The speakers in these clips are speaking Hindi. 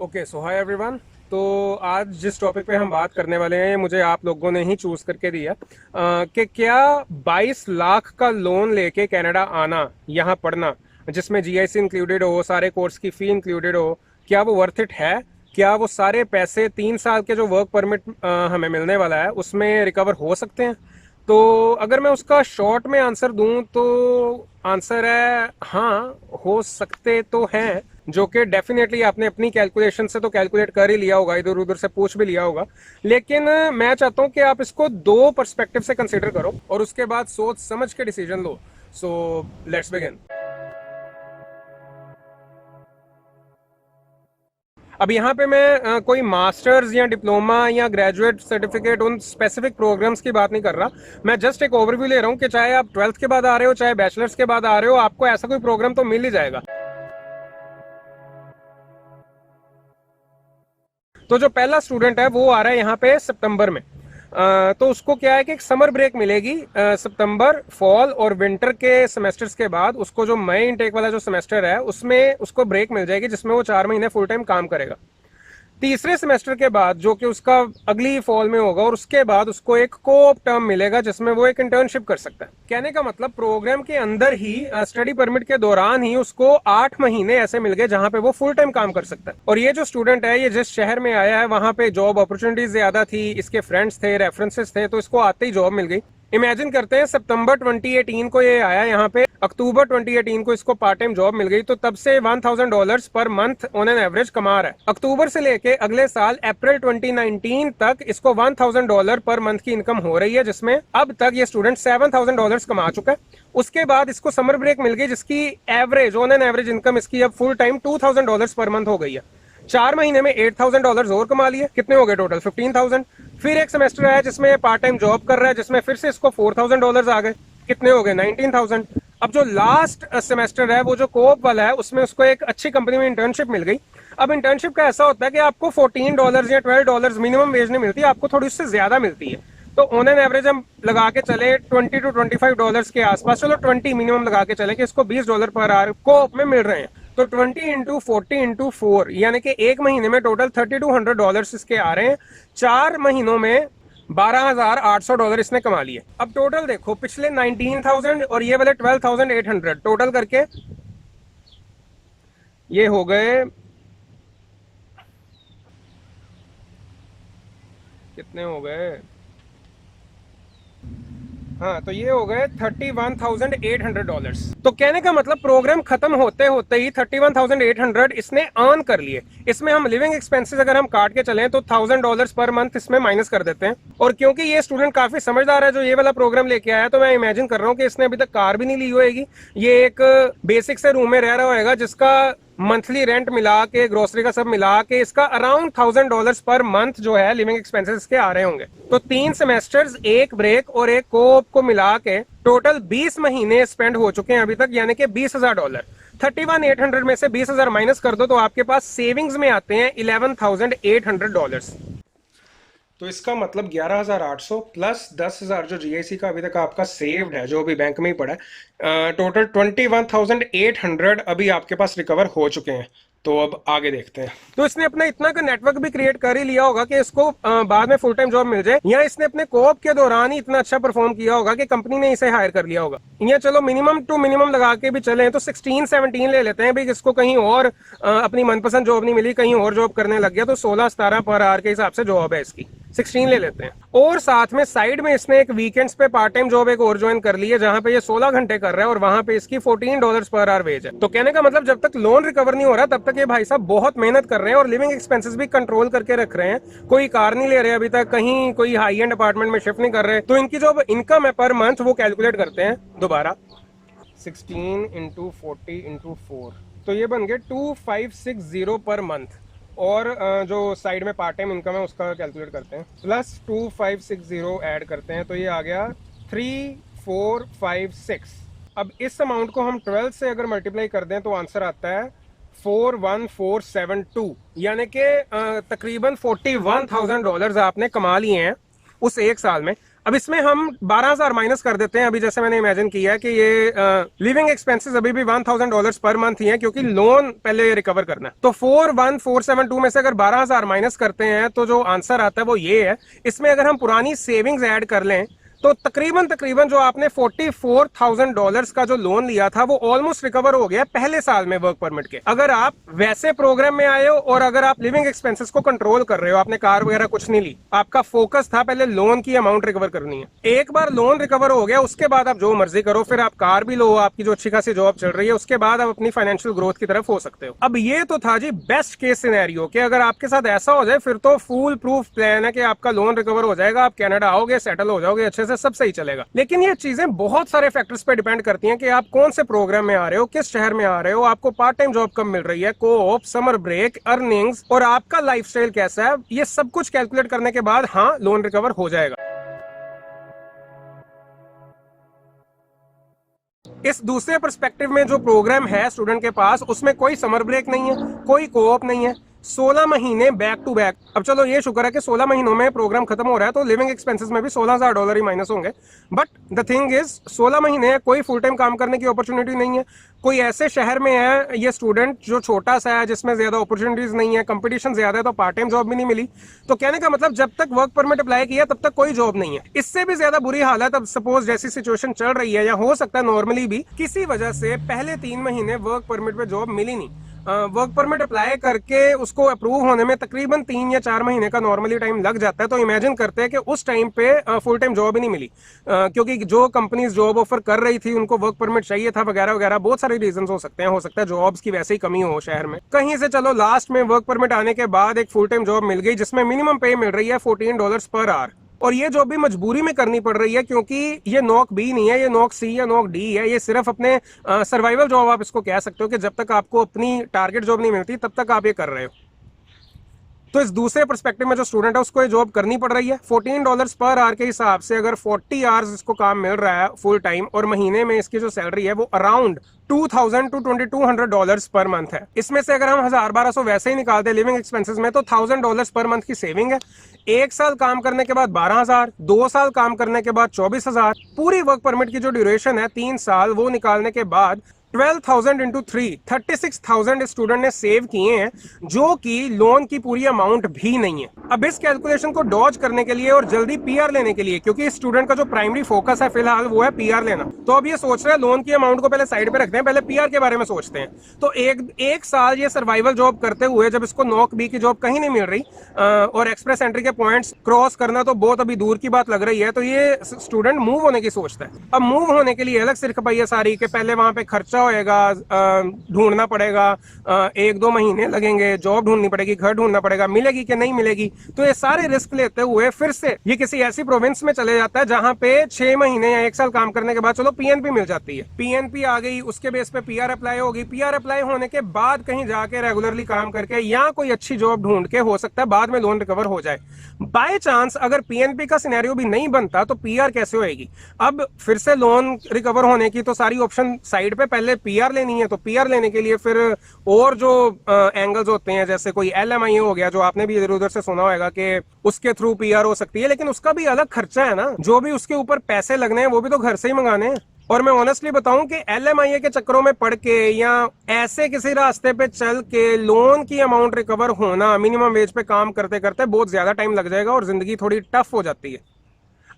Okay so hi everyone. तो आज जिस टॉपिक पे हम बात करने वाले हैं मुझे आप लोगों ने ही चूज करके दिया कि क्या 22 लाख का लोन लेके कनाडा आना, यहाँ पढ़ना, जिसमें जीआईसी इंक्लूडेड हो, सारे कोर्स की फी इंक्लूडेड हो, क्या वो वर्थ इट है? क्या वो सारे पैसे 3 साल के जो वर्क परमिट हमें मिलने वाला है उसमें रिकवर हो सकते हैं? तो अगर मैं उसका शॉर्ट में आंसर दूं तो आंसर है हाँ, हो सकते तो हैं। जो कि डेफिनेटली आपने अपनी कैलकुलेशन से तो कैलकुलेट कर ही लिया होगा, इधर उधर से पूछ भी लिया होगा। लेकिन मैं चाहता हूं कि आप इसको दो पर्सपेक्टिव से कंसीडर करो और उसके बाद सोच समझ के decision low. So let's begin. अब यहाँ पे मैं कोई मास्टर्स या डिप्लोमा या ग्रेजुएट सर्टिफिकेट उन स्पेसिफिक प्रोग्राम्स की बात नहीं कर रहा। मैं जस्ट एक ओवरव्यू ले रहा हूँ कि चाहे आप 12th के बाद आ रहे हो, चाहे बैचलर्स के बाद आ रहे हो, आपको ऐसा कोई प्रोग्राम तो मिल ही जाएगा। तो जो पहला स्टूडेंट है वो आ रहा है यहाँ पे सितंबर में। तो उसको क्या है कि एक समर ब्रेक मिलेगी सितंबर, फॉल और विंटर के सेमेस्टर्स के बाद। उसको जो मई इनटेक वाला जो सेमेस्टर है उसमें उसको ब्रेक मिल जाएगी, जिसमें वो 4 महीने फुल टाइम काम करेगा। तीसरे सेमेस्टर के बाद जो कि उसका अगली फॉल में होगा, और उसके बाद उसको एक कोऑप टर्म मिलेगा जिसमें वो एक इंटर्नशिप कर सकता है। कहने का मतलब प्रोग्राम के अंदर ही स्टडी परमिट के दौरान ही उसको 8 महीने ऐसे मिल गए जहां पे वो फुल टाइम काम कर सकता है। और ये जो स्टूडेंट है, ये जिस शहर में आया है वहां पे जॉब अपॉर्चुनिटीज ज्यादा थी, इसके फ्रेंड्स थे, रेफरेंसेस थे, तो इसको आते ही जॉब मिल गई। इमेजिन करते हैं सितंबर 2018 को ये आया यहाँ पे, अक्टूबर 2018 को इसको पार्ट टाइम जॉब मिल गई, तो तब से $1000 per month on an average कमा रहा है। अक्टूबर से लेके अगले साल अप्रैल 2019 तक इसको $1000 पर मंथ की इनकम हो रही है, जिसमें अब तक ये स्टूडेंट $7000 कमा चुका है। उसके बाद इसको समर ब्रेक मिल गई, जिसकी average on an average income इसकी अब फुल टाइम $2000 पर मंथ हो गई है। 4 महीने में $8000 और कमा लिए, कितने हो गए टोटल? 15000। फिर एक सेमेस्टर आया जिसमें पार्ट टाइम जॉब कर रहा है, जिसमें फिर से इसको $4000 आ गए, कितने हो गए? 19000। अब जो लास्ट सेमेस्टर है वो जो कोऑप वाला है, उसमें उसको एक अच्छी कंपनी में इंटर्नशिप मिल गई। अब इंटर्नशिप का ऐसा होता है कि आपको $14 या $12 मिनिमम वेज नहीं मिलती, आपको थोड़ी उससे ज्यादा मिलती है। तो ऑन एन एवरेज हम लगा के चले $20 to $25 के आसपास, चलो 20 मिनिमम लगा के चले कि इसको $20 पर आवर कोऑप में मिल रहे हैं। तो 20 इंटू 40 इंटू 4 यानी कि एक महीने में टोटल $3200 इसके आ रहे हैं। 4 महीनों में $12800 इसने कमा लिए। अब टोटल देखो, पिछले 19000 और ये वाले 12800 टोटल करके ये हो गए, कितने हो गए? हाँ, तो ये हो गए $31,800। तो कहने का मतलब प्रोग्राम खत्म होते होते ही 31,800 इसने अर्न कर लिए। इसमें हम लिविंग एक्सपेंसेस अगर हम काट के चलें तो $1000 पर मंथ इसमें माइनस कर देते हैं। और क्योंकि ये स्टूडेंट काफी समझदार है जो ये वाला प्रोग्राम लेके आया, तो मैं इमेजिन कर रहा हूँ कि इसने अभी तक कार भी नहीं ली होगी। ये एक बेसिक से रूम में रह रहा होगा जिसका मंथली रेंट मिला के, ग्रोसरी का सब मिला के, इसका अराउंड $1000 पर मंथ जो है लिविंग एक्सपेंसेस के आ रहे होंगे। तो 3 सेमेस्टर्स, एक ब्रेक और एक कोऑप को मिला के टोटल 20 महीने स्पेंड हो चुके हैं अभी तक, यानी कि $20,000। 31,800 में से 20,000 माइनस कर दो तो आपके पास सेविंग्स में आते हैं $11,800। तो इसका मतलब 11,800 प्लस 10,000 जो जीआईसी का अभी तक आपका सेव्ड है, जो अभी बैंक में ही पड़ा है, टोटल 21,800 अभी आपके पास रिकवर हो चुके हैं। तो अब आगे देखते हैं। तो इसने अपना इतना का नेटवर्क भी क्रिएट कर ही लिया होगा कि इसको बाद में फुल टाइम जॉब मिल जाए, या इसने अपने कोऑप के दौरान ही इतना अच्छा परफॉर्म किया होगा कि कंपनी ने इसे हायर कर लिया होगा। या चलो मिनिमम टू मिनिमम लगा के भी चले तो 16-17 ले लेते हैं भाई, इसको कहीं और अपनी मनपसंद जॉब नहीं मिली, कहीं और जॉब करने लग गया, तो 16-17 पर आवर के हिसाब से जॉब है इसकी, 16 ले लेते हैं। और साथ में साइड में इसने एक वीकेंड्स पे पार्ट टाइम जॉब एक और ज्वाइन कर ली है, जहां पे ये 16 घंटे कर रहा है और वहां पे इसकी $14 पर आवर वेज है। तो कहने का मतलब जब तक लोन रिकवर नहीं हो रहा तब तक ये भाई साहब बहुत मेहनत कर रहे हैं और लिविंग एक्सपेंसेस भी कंट्रोल करके रख रहे हैं। कोई कार नहीं ले रहे अभी तक, कहीं कोई हाई एंड अपार्टमेंट में शिफ्ट नहीं कर रहे। तो इनकी जो इनकम है पर मंथ वो कैलकुलेट करते हैं दोबारा, 16 इंटू 40 इंटू 4, तो ये बन गए 2560 पर मंथ। और जो साइड में पार्ट टाइम इनकम है उसका कैलकुलेट करते हैं, प्लस 2560 ऐड करते हैं, तो ये आ गया 3456। अब इस अमाउंट को हम 12 से अगर मल्टीप्लाई कर दें तो आंसर आता है 41472, यानी कि तकरीबन $41,000 आपने कमा लिए हैं उस एक साल में। अब इसमें हम 12,000 माइनस कर देते हैं। अभी जैसे मैंने इमेजिन किया है कि ये लिविंग एक्सपेंसेस अभी भी $1,000 पर मंथ ही है, क्योंकि लोन पहले रिकवर करना है। तो 41472 में से अगर 12,000 माइनस करते हैं तो जो आंसर आता है वो ये है। इसमें अगर हम पुरानी सेविंग्स ऐड कर लें तो तकरीबन जो आपने $44,000 का जो लोन लिया था वो ऑलमोस्ट रिकवर हो गया पहले साल में वर्क परमिट के। अगर आप वैसे प्रोग्राम में आए हो और अगर आप लिविंग एक्सपेंसेस को कंट्रोल कर रहे हो, आपने कार वगैरह कुछ नहीं ली, आपका फोकस था पहले लोन की अमाउंट रिकवर करनी है। एक बार लोन रिकवर हो गया उसके बाद आप जो मर्जी करो, फिर आप कार भी लो, आपकी जो अच्छी खासी जॉब चल रही है, उसके बाद आप अपनी फाइनेंशियल ग्रोथ की तरफ हो सकते हो। अब ये तो था जी बेस्ट केस सिनेरियो कि अगर आपके साथ ऐसा हो जाए फिर तो फुल प्रूफ प्लान है कि आपका लोन रिकवर हो जाएगा, आप कनाडा आओगे, सेटल हो जाओगे अच्छे से, सब सही चलेगा। लेकिन ये चीजें बहुत सारे फैक्टर्स पे डिपेंड करती हैं कि आप कौन से प्रोग्राम में आ रहे हो, किस शहर में आ रहे हो, आपको पार्ट टाइम जॉब कब मिल रही है, कोऑप, समर ब्रेक, अर्निंग्स और आपका लाइफस्टाइल कैसा है। ये सब कुछ कैलकुलेट करने के बाद हाँ लोन रिकवर हो जाएगा। इस दूसरे पर्सपेक्टिव में जो प्रोग्राम है स्टूडेंट के पास, उसमें कोई समर ब्रेक नहीं है, कोई कोऑप नहीं है, 16 महीने बैक टू बैक। अब चलो ये शुक्र है कि 16 महीनों में प्रोग्राम खत्म हो रहा है तो लिविंग एक्सपेंसेस में भी $16,000 ही माइनस होंगे। बट द थिंग इज 16 महीने है, कोई फुल टाइम काम करने की अपॉर्चुनिटी नहीं है। कोई ऐसे शहर में है ये स्टूडेंट जो छोटा सा है, जिसमें ज्यादा अपॉर्चुनिटीज नहीं है, कंपटीशन ज्यादा है, तो पार्ट टाइम जॉब भी नहीं मिली। तो कहने का मतलब जब तक वर्क परमिट अप्लाई किया तब तक कोई जॉब नहीं है। इससे भी ज्यादा बुरी हालत, अब सपोज जैसी सिचुएशन चल रही है, या हो सकता है नॉर्मली भी किसी वजह से पहले 3 महीने वर्क परमिट पे जॉब मिली नहीं, वर्क परमिट अप्लाई करके उसको अप्रूव होने में तकरीबन 3 या 4 महीने का नॉर्मली टाइम लग जाता है। तो इमेजिन करते हैं कि उस टाइम पे फुल टाइम जॉब ही नहीं मिली, क्योंकि जो कंपनीज जॉब ऑफर कर रही थी उनको वर्क परमिट चाहिए था वगैरह वगैरह, बहुत सारे रीजन हो सकते हैं। हो सकता है जॉब्स की वैसे ही कमी हो शहर में, कहीं से चलो लास्ट में वर्क परमिट आने के बाद एक फुल टाइम जॉब मिल गई जिसमें मिनिमम पे मिल रही है $14 पर आवर, और ये जॉब भी मजबूरी में करनी पड़ रही है क्योंकि ये नॉक बी नहीं है, ये नॉक सी या नॉक डी है। ये सिर्फ अपने सर्वाइवल जॉब आप इसको कह सकते हो कि जब तक आपको अपनी टारगेट जॉब नहीं मिलती तब तक आप ये कर रहे हो। तो इस दूसरे पर्सपेक्टिव में जो स्टूडेंट है उसको ये जॉब करनी पड़ रही है। $14 पर आवर के हिसाब से अगर 40 आवर्स इसको काम मिल रहा है फुल टाइम, और महीने में इसकी जो सैलरी है वो अराउंड $2,000 to $2,200 पर मंथ है। इसमें से अगर हम 1,000-1,200 वैसे ही निकालते हैं लिविंग एक्सपेंसेस में तो $1,000 पर मंथ की सेविंग है। 1 साल काम करने के बाद 12,000, 2 साल काम करने के बाद 24,000, पूरी वर्क परमिट की जो ड्यूरेशन है 3 साल, वो निकालने के बाद 12,000 into 3 36,000 स्टूडेंट ने सेव किए हैं, जो कि लोन की पूरी अमाउंट भी नहीं है। अब इस कैलकुलेशन को डॉज करने के लिए और जल्दी पीआर लेने के लिए, क्योंकि स्टूडेंट का जो प्राइमरी फोकस है फिलहाल वो है पीआर लेना, तो अब ये सोच रहे हैं लोन की अमाउंट को पहले साइड पे रखते हैं, पहले पीआर के बारे में सोचते हैं। तो एक साल ये सर्वाइवल जॉब करते हुए जब इसको नॉक बी की जॉब कहीं नहीं मिल रही और एक्सप्रेस एंट्री के पॉइंट्स क्रॉस करना तो बहुत अभी दूर की बात लग रही है, तो ये स्टूडेंट मूव होने की सोचता है। अब मूव होने के लिए अलग सिर खपाई है सारी, कि पहले वहां पे खर्चा होएगा, ढूंढना पड़ेगा, 1-2 महीने लगेंगे, जॉब ढूंढनी पड़ेगी, घर ढूंढना पड़ेगा, मिलेगी कि नहीं मिलेगी। तो ये सारे रिस्क लेते हुए फिर से ये किसी ऐसी प्रोविंस में चले जाता है जहां पे 6 महीने या 1 साल काम करने के बाद चलो पीएनपी मिल जाती है। पीएनपी आ गई, उसके बेस पे पीआर अप्लाई होगी, पीआर अप्लाई होने के बाद कहीं जाके रेगुलरली काम करके या कोई अच्छी जॉब ढूंढ के हो सकता है बाद में लोन रिकवर हो जाए। बाय चांस अगर पीएनपी का सिनेरियो भी नहीं बनता तो पीआर कैसे होएगी? अब फिर से लोन रिकवर होने की तो सारी ऑप्शन साइड पे, पहले पीआर लेनी है, तो पीआर लेने के लिए फिर और जो एंगल्स होते हैं, जैसे कोई एलएमआई हो गया, जो आपने भी इधर उधर से सुना होगा कि उसके थ्रू पीआर हो सकती है, लेकिन उसका भी अलग खर्चा है ना, जो भी उसके ऊपर पैसे लगने हैं वो भी तो घर से ही मंगाने हैं। और मैं ऑनेस्टली बताऊं कि एलएमआईए के चक्करों में पड़ के या ऐसे किसी रास्ते पे चल के लोन की अमाउंट रिकवर होना मिनिमम वेज पे काम करते करते बहुत ज्यादा टाइम लग जाएगा और जिंदगी थोड़ी टफ हो जाती है।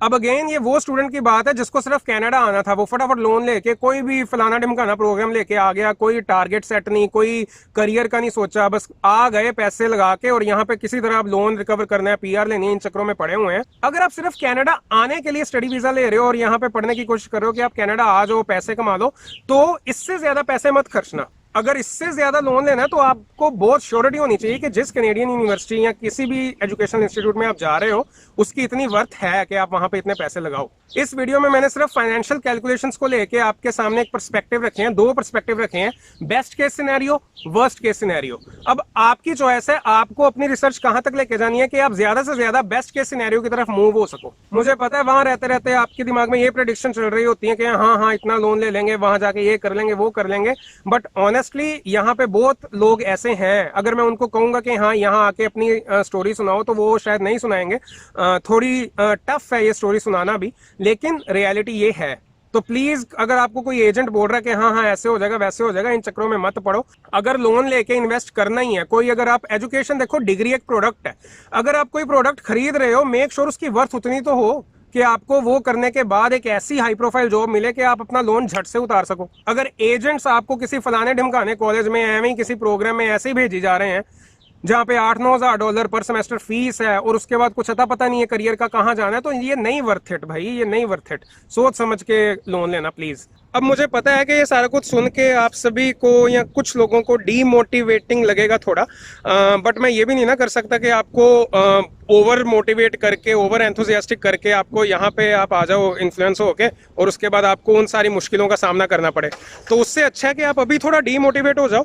अब अगेन ये वो स्टूडेंट की बात है जिसको सिर्फ कनाडा आना था, वो फटाफट लोन लेके कोई भी फलाना ढिमकाना प्रोग्राम लेके आ गया, कोई टारगेट सेट नहीं, कोई करियर का नहीं सोचा, बस आ गए पैसे लगा के और यहाँ पे किसी तरह आप लोन रिकवर करना है, पीआर लेनी है, इन चक्रों में पड़े हुए हैं। अगर आप सिर्फ कनाडा आने के लिए स्टडी वीजा ले रहे हो और यहाँ पे पढ़ने की कोशिश कर रहे हो कि आप कनाडा आ जाओ, पैसे कमा लो, तो इससे ज्यादा पैसे मत खर्चना। अगर इससे ज्यादा लोन लेना है तो आपको बहुत श्योरिटी होनी चाहिए कि जिस कैनेडियन यूनिवर्सिटी या किसी भी एजुकेशनल इंस्टीट्यूट में आप जा रहे हो उसकी इतनी वर्थ है कि आप वहां पे इतने पैसे लगाओ। इस वीडियो में मैंने सिर्फ फाइनेंशियल कैलकुलेशंस को लेके आपके सामने एक पर्सपेक्टिव रखे हैं, 2 पर्सपेक्टिव रखे हैं, best case scenario, worst case scenario. अब आपकी चॉइस है, आपको अपनी रिसर्च कहां तक लेके जानी है कि आप ज्यादा से ज्यादा बेस्ट केस सिनेरियो की तरफ मूव हो सको। मुझे पता है वहां रहते रहते आपके दिमाग में ये प्रेडिक्शन चल रही होती है कि हाँ इतना लोन ले लेंगे, वहां जाके ये कर लेंगे, वो कर लेंगे, बट ऑनेस्ट ऑनेस्टली यहाँ पे बहुत लोग ऐसे हैं, अगर मैं उनको कहूंगा कि हाँ यहाँ आके अपनी स्टोरी सुनाओ तो वो शायद नहीं सुनाएंगे। थोड़ी टफ है ये स्टोरी सुनाना भी, लेकिन रियलिटी ये है। तो प्लीज अगर आपको कोई एजेंट बोल रहा है कि हाँ हाँ ऐसे हो जाएगा वैसे हो जाएगा, इन चक्करों में मत पड़ो। अगर लोन लेके इन्वेस्ट करना ही है कोई, अगर आप एजुकेशन, देखो डिग्री एक प्रोडक्ट है, अगर आप कोई प्रोडक्ट खरीद रहे हो मेक श्योर उसकी वर्थ उतनी तो हो कि आपको वो करने के बाद एक ऐसी हाई प्रोफाइल जॉब मिले कि आप अपना लोन झट से उतार सको। अगर एजेंट्स आपको किसी फलाने ढिमकाने कॉलेज में एवं ही किसी प्रोग्राम में ऐसे ही भेजी जा रहे हैं जहाँ पे $8-9 पर सेमेस्टर फीस है और उसके बाद कुछ अता पता नहीं है करियर का कहाँ जाना है, तो ये नहीं वर्थ इट भाई, ये नहीं वर्थ इट। सोच समझ के लोन लेना प्लीज। अब मुझे पता है कि ये सारा कुछ सुन के आप सभी को या कुछ लोगों को डीमोटिवेटिंग लगेगा थोड़ा, बट मैं ये भी नहीं ना कर सकता कि आपको ओवर मोटिवेट करके, ओवर एंथुजियास्टिक करके आपको यहाँ पे आप आ जाओ इन्फ्लुएंस होके और उसके बाद आपको उन सारी मुश्किलों का सामना करना पड़े। तो उससे अच्छा है कि आप अभी थोड़ा डीमोटिवेट हो जाओ,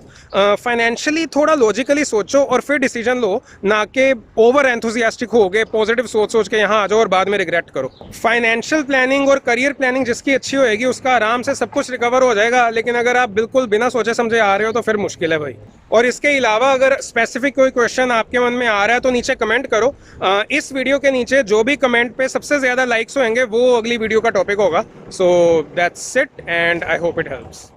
फाइनेंशियली थोड़ा लॉजिकली सोचो और फिर डिसीजन लो, ना कि ओवर एंथुजियास्टिक हो गए पॉजिटिव सोच सोच के यहाँ आ जाओ और बाद में रिग्रेट करो। फाइनेंशियल प्लानिंग और करियर प्लानिंग जिसकी अच्छी होएगी उसका आराम से सब कुछ रिकवर हो जाएगा, लेकिन अगर आप बिल्कुल बिना सोचे समझे आ रहे हो तो फिर मुश्किल है भाई। और इसके अलावा अगर स्पेसिफिक कोई क्वेश्चन आपके मन में आ रहा है तो नीचे कमेंट करो। इस वीडियो के नीचे जो भी कमेंट पे सबसे ज्यादा लाइक्स होंगे वो अगली वीडियो का टॉपिक होगा। So that's it and I hope it helps.